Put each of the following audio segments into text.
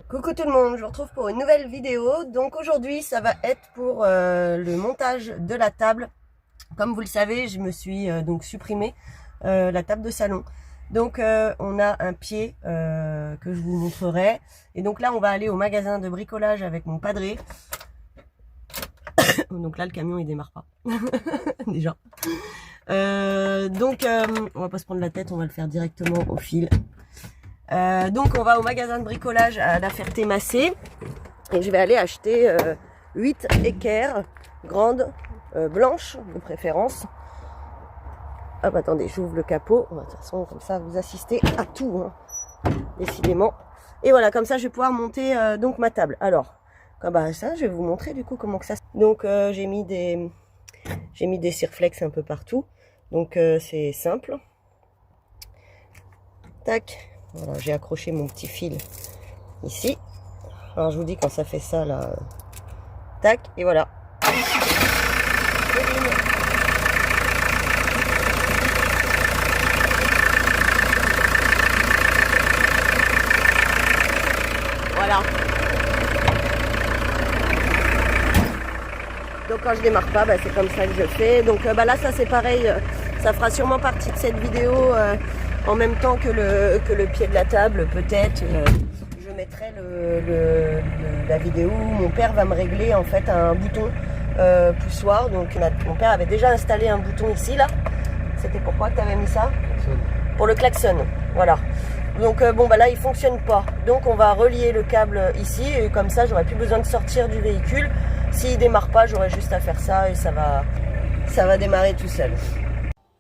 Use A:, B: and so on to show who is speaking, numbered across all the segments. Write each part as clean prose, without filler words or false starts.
A: Coucou tout le monde, je vous retrouve pour une nouvelle vidéo. Donc aujourd'hui ça va être pour le montage de la table. Comme vous le savez, je me suis donc supprimé la table de salon. Donc on a un pied que je vous montrerai. Et donc là on va aller au magasin de bricolage avec mon padré. Donc là le camion il démarre pas déjà. On va pas se prendre la tête, on va le faire directement au fil. Donc on va au magasin de bricolage à La Ferté-Macé et je vais aller acheter 8 équerres grandes, blanches de préférence. Hop, attendez, j'ouvre le capot. De toute façon, comme ça, vous assistez à tout, hein, décidément. Et voilà, comme ça, je vais pouvoir monter donc ma table. Alors, ça, je vais vous montrer du coup comment que ça se... Donc, j'ai mis des Cirflex un peu partout. Donc, c'est simple. Tac. Voilà, j'ai accroché mon petit fil ici. Alors je vous dis quand ça fait ça là, tac, et voilà. Voilà. Donc quand je démarre pas, c'est comme ça que je fais. Donc là ça c'est pareil, ça fera sûrement partie de cette vidéo. En même temps que le pied de la table, peut-être, je mettrai la vidéo où mon père va me régler en fait un bouton poussoir. Donc mon père avait déjà installé un bouton ici, là. C'était pourquoi tu avais mis ça? Pour le klaxon, voilà. Donc là il fonctionne pas. Donc on va relier le câble ici et comme ça j'aurai plus besoin de sortir du véhicule. S'il démarre pas, j'aurai juste à faire ça et ça va démarrer tout seul.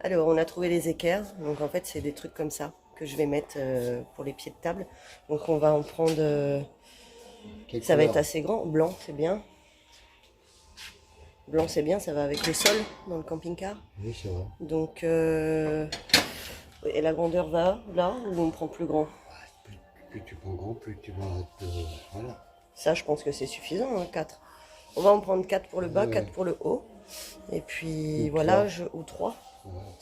A: Alors, on a trouvé les équerres. Donc, en fait, c'est des trucs comme ça que je vais mettre pour les pieds de table. Donc, on va en prendre... ça va être assez grand. Blanc, c'est bien. Blanc, c'est bien. Ça va avec le sol dans le camping-car.
B: Oui, c'est vrai.
A: Donc, et la grandeur va là ou on prend plus grand?
B: Plus tu prends grand, plus tu vas... voilà.
A: Ça, je pense que c'est suffisant, hein, 4. On va en prendre 4 pour le bas, 4 pour le haut. Et puis, voilà, ou 3.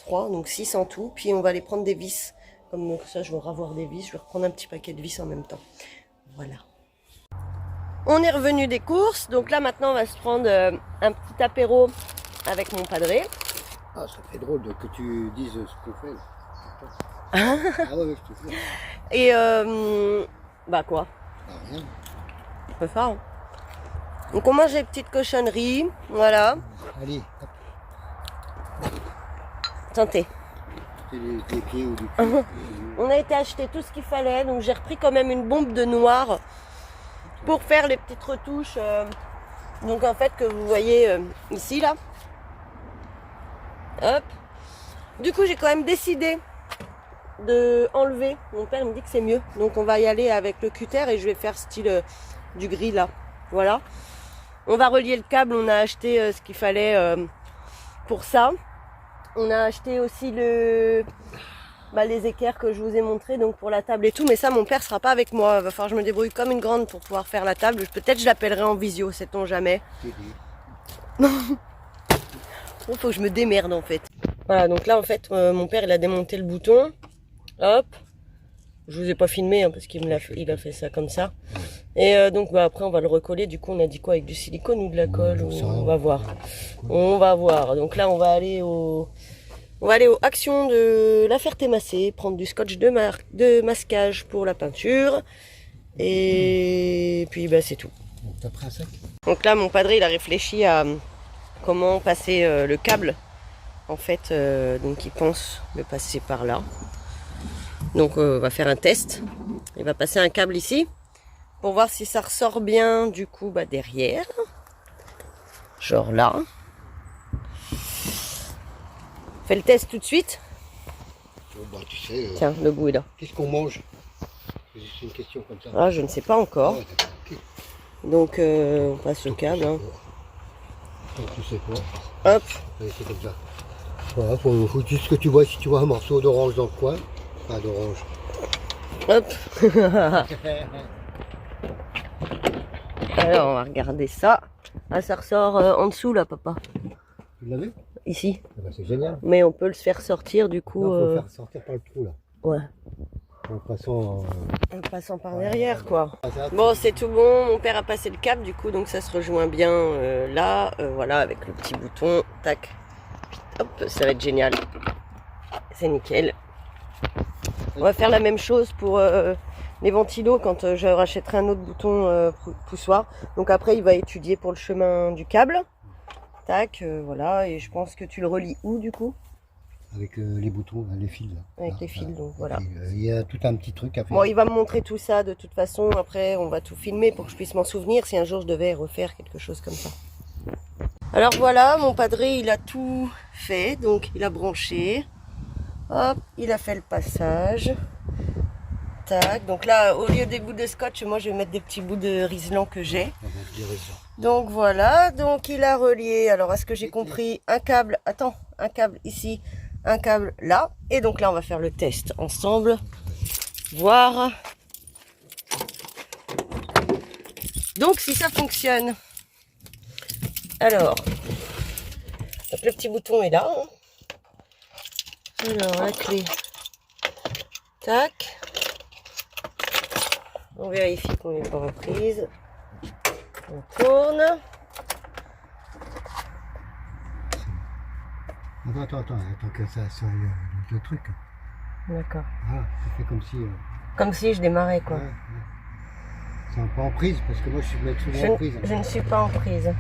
A: 3, donc 6 en tout, puis on va aller prendre des vis, comme ça je vais revoir des vis, je vais reprendre un petit paquet de vis en même temps. Voilà. On est revenu des courses, donc là maintenant on va se prendre un petit apéro avec mon padré.
B: Ah, ça fait drôle que tu dises ce qu'on fait. Ah ouais, je te fais.
A: Et quoi?
B: Ah, rien.
A: On peut faire. Hein. Donc on mange des petites cochonneries, voilà.
B: Allez, hop.
A: Tentez.
B: Des pieds ou du pied.
A: On a été acheter tout ce qu'il fallait, donc j'ai repris quand même une bombe de noir pour faire les petites retouches. Donc en fait que vous voyez ici là. Hop. Du coup j'ai quand même décidé de enlever. Mon père me dit que c'est mieux, donc on va y aller avec le cutter et je vais faire style du gris là. Voilà. On va relier le câble. On a acheté ce qu'il fallait pour ça. On a acheté aussi les équerres que je vous ai montré donc pour la table et tout, mais ça mon père sera pas avec moi, il va falloir que je me débrouille comme une grande pour pouvoir faire la table. Peut-être je l'appellerai en visio, sait-on jamais. Bon, faut que je me démerde en fait. Voilà, donc là en fait mon père il a démonté le bouton. Hop. Je vous ai pas filmé hein, parce qu'il a fait ça comme ça. Et donc après on va le recoller. Du coup on a dit quoi, avec du silicone ou de la colle on va voir. On va voir. Donc là on va aller aux Actions de La Ferté-Macé, prendre du scotch de masquage pour la peinture. Et puis c'est tout.
B: T'as pris un sac?
A: Donc là mon padré il a réfléchi à comment passer le câble. En fait donc il pense le passer par là. Donc on va faire un test. Il va passer un câble ici pour voir si ça ressort bien du coup derrière. Genre là. Fais le test tout de suite.
B: Oh, tu sais,
A: tiens, le bout est là.
B: Qu'est-ce qu'on mange? C'est une question comme ça.
A: Ah, je ne sais pas encore.
B: Ah, okay.
A: Donc on passe le câble. Hein.
B: Donc, tu sais quoi?
A: Hop.
B: Allez, c'est comme ça. Voilà, faut juste que tu vois si tu vois un morceau d'orange dans le coin. Pas d'orange.
A: Hop. Alors on va regarder ça. Ah, ça ressort en dessous là, papa.
B: Tu l'as vu?
A: Ici.
B: C'est génial.
A: Mais on peut le faire sortir du coup.
B: Il faut le faire sortir par le trou là.
A: Ouais.
B: En passant...
A: En passant par derrière, quoi.
B: ça,
A: Bon, c'est tout bon. Mon père a passé le cap, du coup, donc ça se rejoint bien là. Voilà, avec le petit bouton. Tac. Hop, ça va être génial. C'est nickel. On va faire la même chose pour les ventilos quand je rachèterai un autre bouton poussoir. Donc après, il va étudier pour le chemin du câble. Tac, voilà. Et je pense que tu le relis où, du coup?
B: avec les boutons, les fils. Là.
A: Avec les fils, donc voilà.
B: Il y a tout un petit truc à faire.
A: Bon, il va me montrer tout ça de toute façon. Après, on va tout filmer pour que je puisse m'en souvenir si un jour je devais refaire quelque chose comme ça. Alors voilà, mon padré, il a tout fait. Donc, il a branché. Hop, il a fait le passage. Tac. Donc là, au lieu des bouts de scotch, moi, je vais mettre des petits bouts de riselant que j'ai. Donc voilà, donc il a relié. Alors, est-ce que j'ai compris? Un câble, attends, un câble ici, un câble là. Et donc là, on va faire le test ensemble. Voir. Donc, si ça fonctionne. Alors, donc le petit bouton est là. Hein. Alors, la clé. Tac. On vérifie qu'on n'est pas en prise. On tourne.
B: Attends que ça soit le truc.
A: D'accord.
B: Voilà, ça fait comme si...
A: Comme si je démarrais, quoi.
B: Ouais. C'est pas en prise, parce que moi je suis souvent en prise.
A: Je ne suis pas en prise.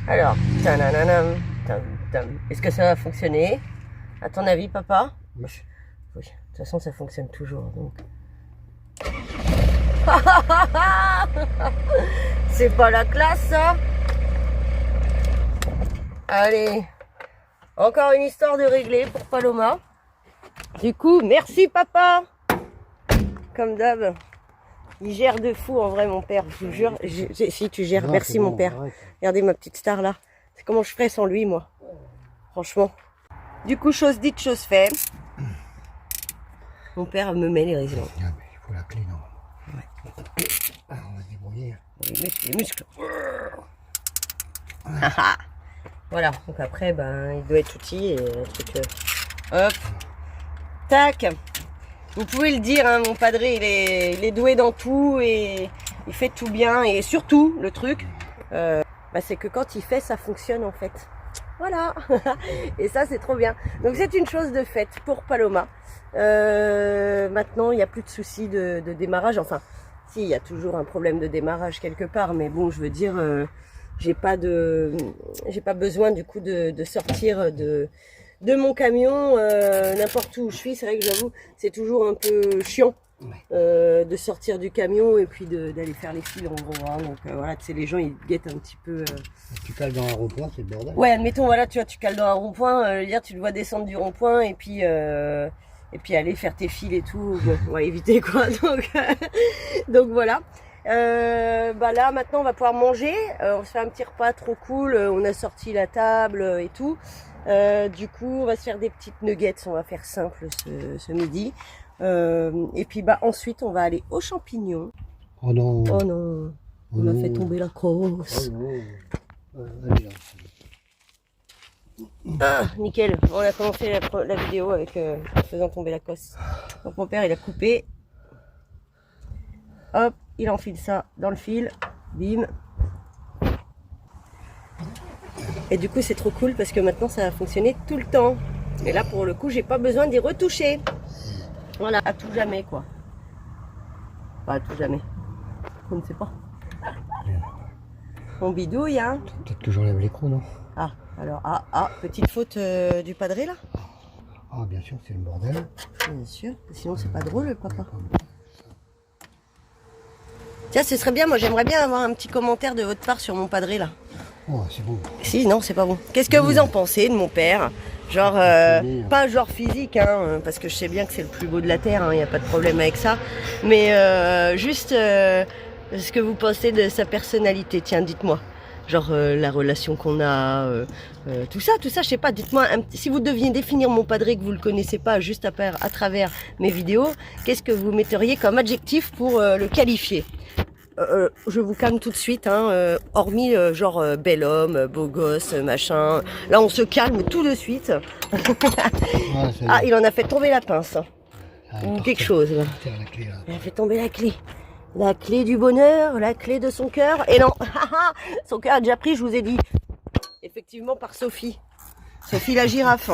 A: Alors, tananam, tam, tam. Est-ce que ça va fonctionner? À ton avis, papa?
B: Oui.
A: Oui. De toute façon, ça fonctionne toujours. Donc. C'est pas la classe, ça? Allez. Encore une histoire de régler pour Paloma. Du coup, merci, papa. Comme d'hab. Il gère de fou, en vrai, mon père. Je vous jure. Si tu gères,
B: Non,
A: merci,
B: bon,
A: mon père.
B: arrête.
A: Regardez ma petite star, là. C'est comment je ferais sans lui, moi. Franchement. Du coup, chose dite, chose faite. Mon père me met les riselants.
B: Ah, mais il faut la clé, non. Ouais. Ah, on va se débrouiller.
A: Les muscles. Voilà. Donc après, ben, il doit être outillé. Et un truc, hop. Tac. Vous pouvez le dire, hein, mon padré, il est doué dans tout et il fait tout bien. Et surtout, le truc, bah, c'est que quand il fait, ça fonctionne en fait. Voilà. Et ça, c'est trop bien. Donc, c'est une chose de faite pour Paloma. Maintenant, il n'y a plus de soucis de démarrage. Enfin, si, il y a toujours un problème de démarrage quelque part. Mais bon, je veux dire, j'ai pas besoin du coup de sortir de mon camion n'importe où je suis. C'est vrai que j'avoue, c'est toujours un peu chiant de sortir du camion et puis d'aller faire les fils en gros. Hein. Donc voilà, tu sais, les gens ils guettent un petit peu.
B: Tu cales dans un rond-point, c'est le bordel.
A: Ouais, admettons, voilà, tu vois, tu cales dans un rond-point, hier tu dois descendre du rond-point et puis aller faire tes fils et tout. Bon, on va éviter quoi. Donc voilà. Bah là maintenant on va pouvoir manger. On se fait un petit repas trop cool. On a sorti la table et tout. Du coup, on va se faire des petites nuggets. On va faire simple ce midi. Et puis bah ensuite, on va aller aux champignons.
B: Oh non.
A: Oh non, on a fait tomber la crosse.
B: Oh non. Allez, là.
A: Ah, nickel. On a commencé la vidéo avec en faisant tomber la cosse. Donc mon père, il a coupé. Hop, il enfile ça dans le fil. Bim. Et du coup, c'est trop cool parce que maintenant, ça va fonctionner tout le temps. Et là, pour le coup, j'ai pas besoin d'y retoucher. Voilà, à tout jamais, quoi. Pas à tout jamais. On ne sait pas. On bidouille, hein.
B: Peut-être que j'enlève l'écran, non?
A: Ah, alors, petite faute du padré, là.
B: Ah, bien sûr, c'est le bordel.
A: Bien sûr, sinon c'est pas drôle, papa. Tiens, ce serait bien, moi j'aimerais bien avoir un petit commentaire de votre part sur mon padré, là.
B: Oh, c'est beau.
A: Si, non, c'est pas bon. Qu'est-ce que vous en pensez de mon père? Genre, pas genre physique, hein, parce que je sais bien que c'est le plus beau de la Terre, il n'y a pas de problème avec ça. Mais juste ce que vous pensez de sa personnalité, tiens, dites-moi. Genre la relation qu'on a, tout ça, je sais pas, dites-moi, si vous deviez définir mon padré que vous le connaissez pas juste à travers mes vidéos, qu'est-ce que vous metteriez comme adjectif pour le qualifier? Je vous calme tout de suite, hein, hormis genre bel homme, beau gosse, machin. Là, on se calme tout de suite. Ah, il en a fait tomber la pince. ou quelque chose. Là.
B: Tiens, la clé là.
A: Elle a fait tomber la clé. La clé du bonheur, la clé de son cœur. Et non, son cœur a déjà pris, je vous ai dit. Effectivement, par Sophie. Sophie la girafe.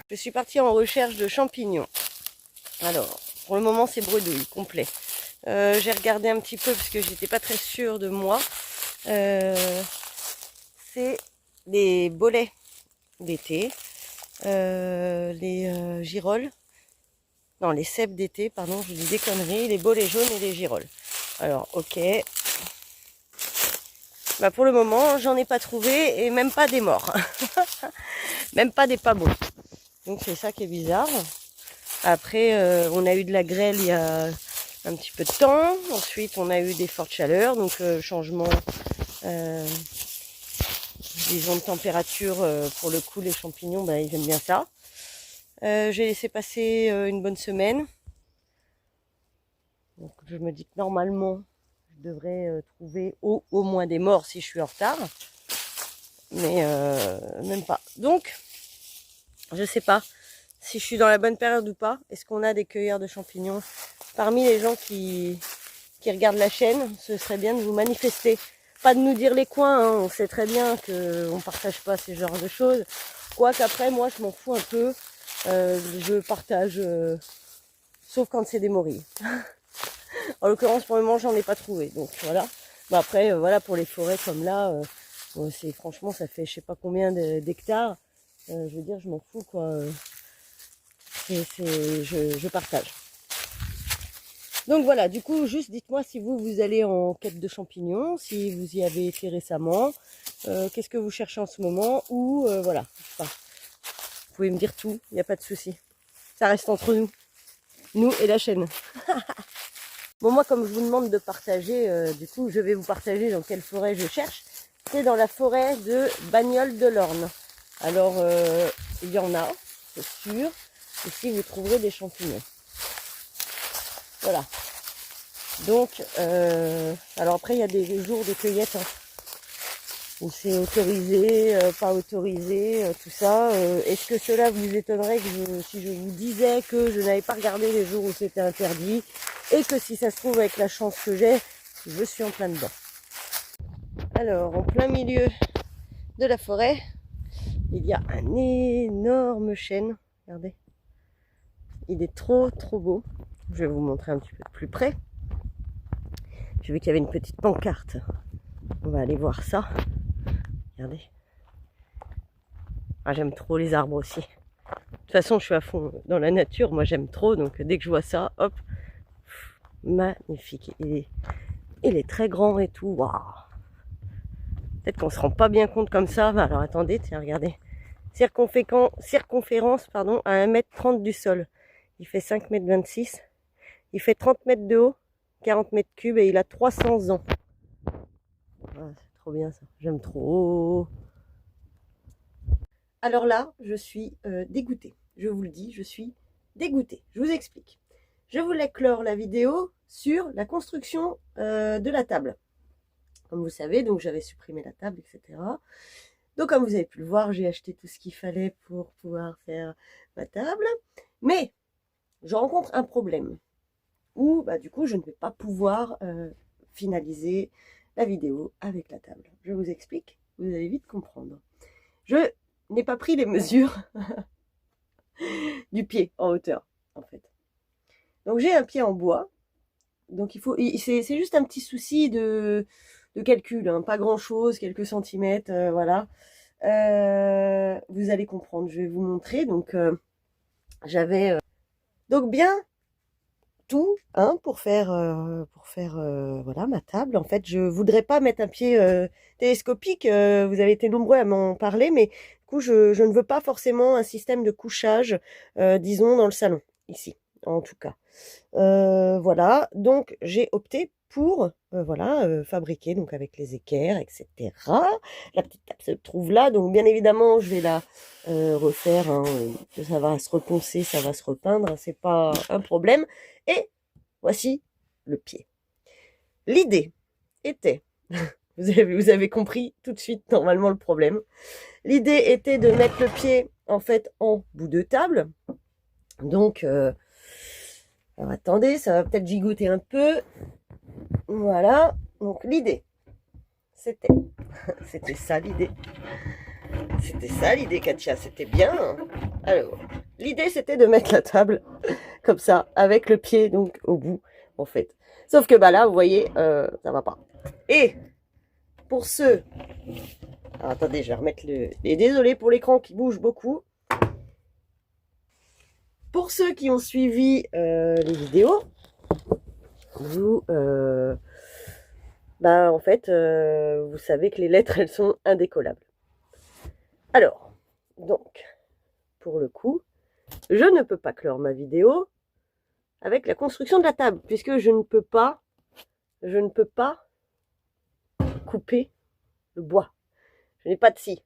A: Je suis partie en recherche de champignons. Alors, pour le moment, c'est bredouille, complet. J'ai regardé un petit peu parce que j'étais pas très sûre de moi. C'est les bolets d'été, les girolles. Non, les cèpes d'été, pardon, je dis des conneries, les bolets jaunes et les girolles. Alors, ok. Bah pour le moment, j'en ai pas trouvé et même pas des morts. Même pas des pas beaux. Donc c'est ça qui est bizarre. Après, on a eu de la grêle il y a un petit peu de temps. Ensuite, on a eu des fortes chaleurs, donc changement, disons, de température. Pour le coup, les champignons, bah, ils aiment bien ça. J'ai laissé passer une bonne semaine. Donc je me dis que normalement, je devrais trouver au moins des morts si je suis en retard. Mais même pas. Donc, je sais pas si je suis dans la bonne période ou pas. Est-ce qu'on a des cueilleurs de champignons parmi les gens qui regardent la chaîne? Ce serait bien de vous manifester. Pas de nous dire les coins, hein. On sait très bien qu'on partage pas ces genres de choses. Quoique après, moi, je m'en fous un peu. Je partage, sauf quand c'est des morilles. En l'occurrence, pour le moment, j'en ai pas trouvé. Donc voilà. Mais après, voilà, pour les forêts comme là, c'est franchement, ça fait je sais pas combien d'hectares. Je veux dire, je m'en fous quoi. Je partage. Donc voilà, du coup, juste dites-moi si vous allez en quête de champignons, si vous y avez été récemment, qu'est-ce que vous cherchez en ce moment, ou voilà, je sais pas. Vous pouvez me dire tout, il n'y a pas de souci. Ça reste entre nous. Nous et la chaîne. Bon, moi, comme je vous demande de partager, du coup, je vais vous partager dans quelle forêt je cherche. C'est dans la forêt de Bagnoles de l'Orne. Alors, il y en a, c'est sûr. Ici, vous trouverez des champignons. Voilà. Donc, alors après, il y a des jours de cueillette. Hein, où c'est autorisé, pas autorisé, tout ça. Est-ce que cela vous étonnerait que si je vous disais que je n'avais pas regardé les jours où c'était interdit et que si ça se trouve avec la chance que j'ai, je suis en plein dedans. Alors, en plein milieu de la forêt, il y a un énorme chêne. Regardez. Il est trop beau. Je vais vous montrer un petit peu de plus près. J'ai vu qu'il y avait une petite pancarte. On va aller voir ça. Regardez. Ah, j'aime trop les arbres aussi. De toute façon, je suis à fond dans la nature. Moi, j'aime trop. Donc, dès que je vois ça, hop. Magnifique. Il est très grand et tout. Waouh. Peut-être qu'on se rend pas bien compte comme ça. Alors, attendez. Tiens, regardez. Circonférence, pardon, à 1,30 m du sol. Il fait 5,26 m. Il fait 30 mètres de haut, 40 mètres cubes et il a 300 ans. Ah, c'est trop bien ça. J'aime trop. Alors là, je suis dégoûtée. Je vous le dis, je suis dégoûtée. Je vous explique. Je voulais clore la vidéo sur la construction de la table. Comme vous savez, donc j'avais supprimé la table, etc. Donc comme vous avez pu le voir, j'ai acheté tout ce qu'il fallait pour pouvoir faire ma table. Mais je rencontre un problème où bah, du coup je ne vais pas pouvoir finaliser la vidéo avec la table. Je vous explique, vous allez vite comprendre. Je n'ai pas pris les mesures du pied en hauteur en fait. Donc j'ai un pied en bois, donc c'est juste un petit souci de calcul, hein, pas grand chose, quelques centimètres, voilà. Vous allez comprendre, je vais vous montrer. Donc j'avais donc bien tout hein, pour faire voilà ma table. En fait, je voudrais pas mettre un pied télescopique. Vous avez été nombreux à m'en parler, mais du coup je ne veux pas forcément un système de couchage, disons dans le salon ici, en tout cas. Voilà, donc j'ai opté pour voilà fabriquer donc avec les équerres, etc. La petite table se trouve là, donc bien évidemment je vais la refaire. Hein, ça va se reponcer, ça va se repeindre, c'est pas un problème. Et voici le pied. L'idée était, vous avez compris tout de suite normalement le problème. L'idée était de mettre le pied en fait en bout de table. Donc, alors attendez, ça va peut-être gigoter un peu. Voilà, donc l'idée, c'était ça l'idée. C'était ça l'idée, Katia, c'était bien. Alors, l'idée c'était de mettre la table comme ça, avec le pied donc au bout, en fait. Sauf que bah là, vous voyez, ça va pas. Et pour ceux... Alors, attendez, je vais remettre le... Et désolé pour l'écran qui bouge beaucoup. Pour ceux qui ont suivi les vidéos, vous... bah en fait, vous savez que les lettres, elles sont indécollables. Alors, donc, pour le coup, je ne peux pas clore ma vidéo avec la construction de la table, puisque je ne peux pas couper le bois. Je n'ai pas de scie.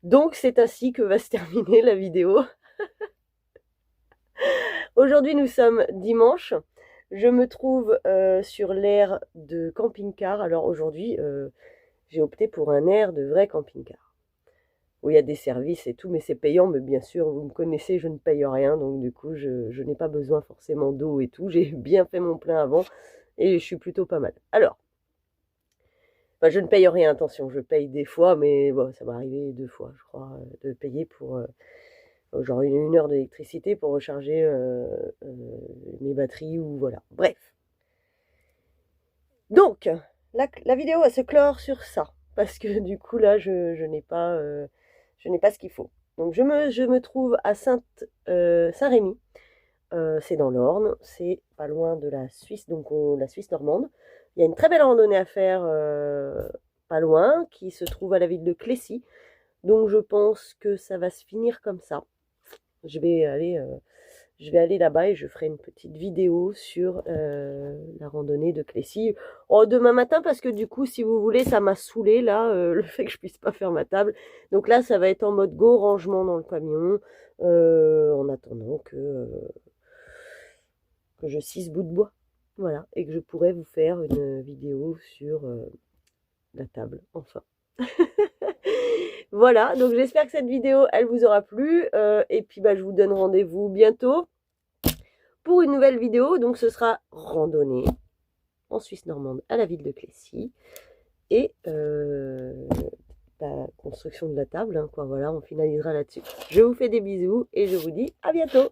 A: Donc, c'est ainsi que va se terminer la vidéo. Aujourd'hui, nous sommes dimanche. Je me trouve sur l'aire de camping-car. Alors aujourd'hui, j'ai opté pour un aire de vrai camping-car, où il y a des services et tout, mais c'est payant. Mais bien sûr, vous me connaissez, je ne paye rien. Donc du coup, je n'ai pas besoin forcément d'eau et tout. J'ai bien fait mon plein avant et je suis plutôt pas mal. Alors, bah, je ne paye rien, attention, je paye des fois, mais bon, ça m'est arrivé 2 fois, je crois, de payer pour genre 1 heure d'électricité pour recharger mes batteries ou voilà. Bref. Donc, la vidéo va se clore sur ça, parce que du coup là, je n'ai pas ce qu'il faut. Donc je me trouve à Saint-Rémy. C'est dans l'Orne, c'est pas loin de la Suisse, donc la Suisse normande. Il y a une très belle randonnée à faire pas loin, qui se trouve à la ville de Clécy. Donc je pense que ça va se finir comme ça. Je vais aller là-bas et je ferai une petite vidéo sur la randonnée de Clécy. Oh, demain matin, parce que du coup, si vous voulez, ça m'a saoulé là, le fait que je puisse pas faire ma table. Donc là, ça va être en mode go, rangement dans le camion, en attendant que je scie ce bout de bois. Voilà, et que je pourrais vous faire une vidéo sur la table, enfin. Voilà, donc j'espère que cette vidéo, elle vous aura plu. Et puis, bah, je vous donne rendez-vous bientôt pour une nouvelle vidéo. Donc, ce sera randonnée en Suisse normande à la ville de Clécy. Et la construction de la table, hein, quoi. Voilà, on finalisera là-dessus. Je vous fais des bisous et je vous dis à bientôt.